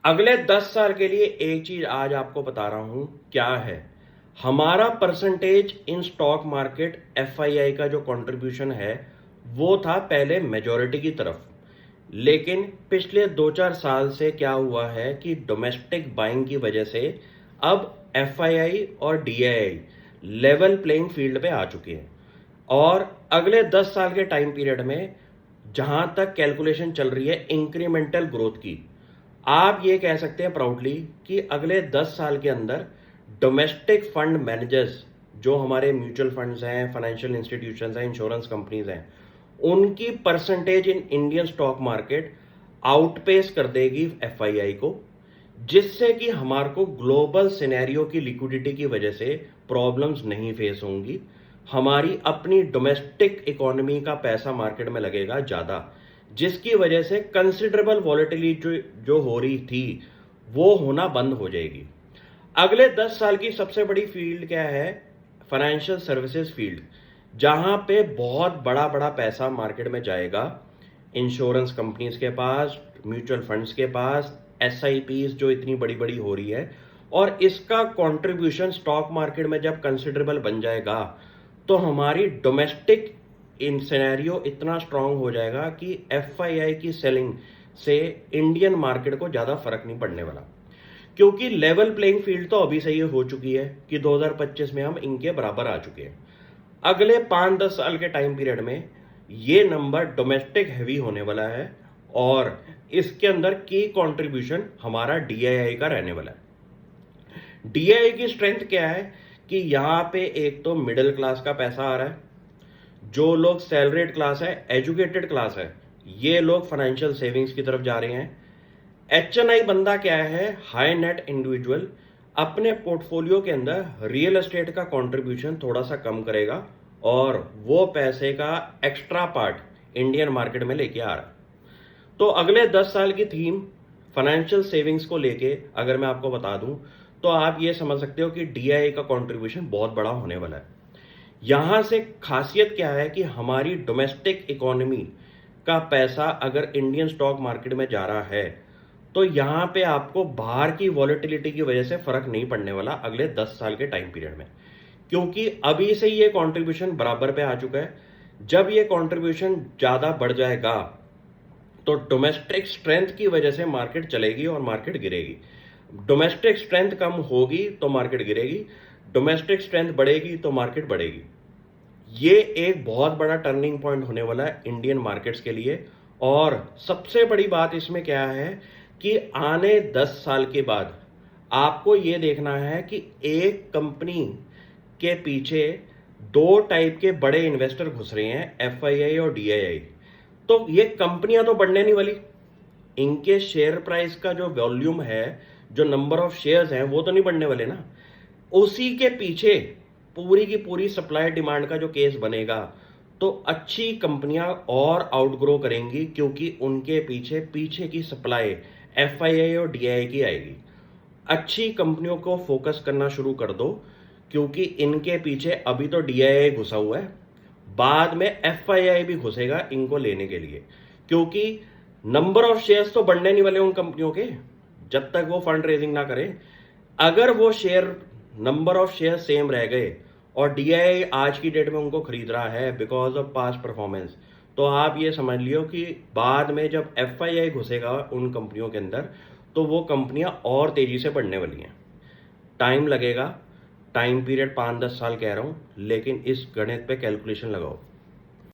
अगले 10 साल के लिए एक चीज आज आपको बता रहा हूं क्या है। हमारा percentage in stock market FII का जो कंट्रीब्यूशन है वो था पहले मेजॉरिटी की तरफ। लेकिन पिछले 2-4 साल से क्या हुआ है कि डोमेस्टिक बाइंग की वजह से अब एफआईआई और डीआईआई लेवल प्लेइंग फील्ड पे आ चुके हैं। और अगले 10 साल के टाइम पीरियड में जहां तक कैलकुलेशन चल रही है इंक्रीमेंटल ग्रोथ की, आप ये कह सकते हैं प्राउडली कि अगले 10 साल के अंदर डोमेस्टिक फंड मैनेजर्स जो हमारे म्यूचुअल फंड्स हैं, फाइनेंशियल इंस्टीट्यूशंस हैं, इंश्योरेंस कंपनीज हैं, उनकी percentage in Indian stock market outpace कर देगी एफआईआई को, जिससे कि हमारे को ग्लोबल सिनेरियो की लिक्विडिटी की वजह से प्रॉब्लम्स नहीं फेस होंगी। हमारी अपनी डोमेस्टिक इकोनॉमी का पैसा मार्केट में लगेगा ज़्यादा, जिसकी वजह से कंसिडरेबल वॉलेटिलिटी जो हो रही थी वो होना बंद हो जाएगी। अगले 10 साल की सबसे बड़ी फील्ड क्या है? फाइनेंशियल सर्विसेज फील्ड, जहां पे बहुत बड़ा बड़ा पैसा मार्केट में जाएगा इंश्योरेंस कंपनीज के पास, म्यूचुअल फंड्स के पास, एसआईपीज जो इतनी बड़ी बड़ी हो रही है। और इसका कंट्रीब्यूशन स्टॉक मार्केट में जब कंसिडरेबल बन जाएगा तो हमारी डोमेस्टिक इन सिनेरियो इतना स्ट्रांग हो जाएगा कि एफआईआई की सेलिंग से इंडियन मार्केट को ज़्यादा फर्क नहीं पड़ने वाला, क्योंकि लेवल प्लेइंग फील्ड तो अभी से ही हो चुकी है कि 2025 में हम इनके बराबर आ चुके हैं। अगले 5-10 साल के टाइम पीरियड में ये नंबर डोमेस्टिक हैवी होने वाला है और इसके अंदर की कंट्रीब्यूशन हमारा डीआईआई का रहने वाला है। डीआईआई की स्ट्रेंथ क्या है कि यहाँ पे एक तो मिडिल क्लास का पैसा आ रहा है, जो लोग सैलरीड क्लास है, एजुकेटेड क्लास है, ये लोग फाइनेंशियल सेविंग्स की तरफ जा रहे हैं। एचएनआई बंदा क्या है? हाई नेट इंडिविजुअल अपने पोर्टफोलियो के अंदर रियल एस्टेट का कंट्रीब्यूशन थोड़ा सा कम करेगा और वो पैसे का एक्स्ट्रा पार्ट इंडियन मार्केट में लेके आ रहा है। तो अगले 10 साल की थीम फाइनेंशियल सेविंग्स को लेके अगर मैं आपको बता दूं तो आप ये समझ सकते हो कि डीआईआई का कंट्रीब्यूशन बहुत बड़ा होने वाला है। यहां से खासियत क्या है कि हमारी डोमेस्टिक इकोनॉमी का पैसा अगर इंडियन स्टॉक मार्केट में जा रहा है तो यहां पे आपको बाहर की वॉलेटिलिटी की वजह से फर्क नहीं पड़ने वाला अगले 10 साल के टाइम पीरियड में, क्योंकि अभी से ये कंट्रीब्यूशन बराबर पे आ चुका है। जब ये कंट्रीब्यूशन ज्यादा बढ़ जाएगा तो डोमेस्टिक स्ट्रेंथ की वजह से मार्केट चलेगी और मार्केट गिरेगी। डोमेस्टिक स्ट्रेंथ कम होगी तो मार्केट गिरेगी, डोमेस्टिक स्ट्रेंथ बढ़ेगी तो मार्केट बढ़ेगी। ये एक बहुत बड़ा टर्निंग पॉइंट होने वाला है इंडियन मार्केट्स के लिए। और सबसे बड़ी बात इसमें क्या है कि आने 10 साल के बाद आपको ये देखना है कि एक कंपनी के पीछे 2 टाइप के बड़े इन्वेस्टर घुस रहे हैं, एफआईआई और डीआईआई। तो ये कंपनियां तो बढ़ने नहीं वाली, इनके शेयर प्राइस का जो वॉल्यूम है, जो नंबर ऑफ शेयर्स हैं, वो तो नहीं बढ़ने वाले ना। उसी के पीछे पूरी की पूरी सप्लाई डिमांड का जो केस बनेगा तो अच्छी कंपनियां और आउटग्रो करेंगी, क्योंकि उनके पीछे पीछे की सप्लाई एफआईआई और डीआईआई की आएगी। अच्छी कंपनियों को फोकस करना शुरू कर दो, क्योंकि इनके पीछे अभी तो डीआईआई घुसा हुआ है, बाद में एफआईआई भी घुसेगा इनको लेने के लिए, क्योंकि नंबर ऑफ शेयर्स तो बढ़ने नहीं वाले उन कंपनियों के जब तक वो फंड रेजिंग ना करें। अगर वो share number of share same रह गए और डीआईआई आज की डेट में उनको खरीद रहा है बिकॉज ऑफ पास्ट परफॉर्मेंस, तो आप ये समझ लियो कि बाद में जब एफआईआई घुसेगा उन कंपनियों के अंदर तो वो कंपनियां और तेजी से बढ़ने वाली हैं। टाइम लगेगा, टाइम पीरियड 5-10 साल कह रहा हूं, लेकिन इस गणित पे कैलकुलेशन लगाओ।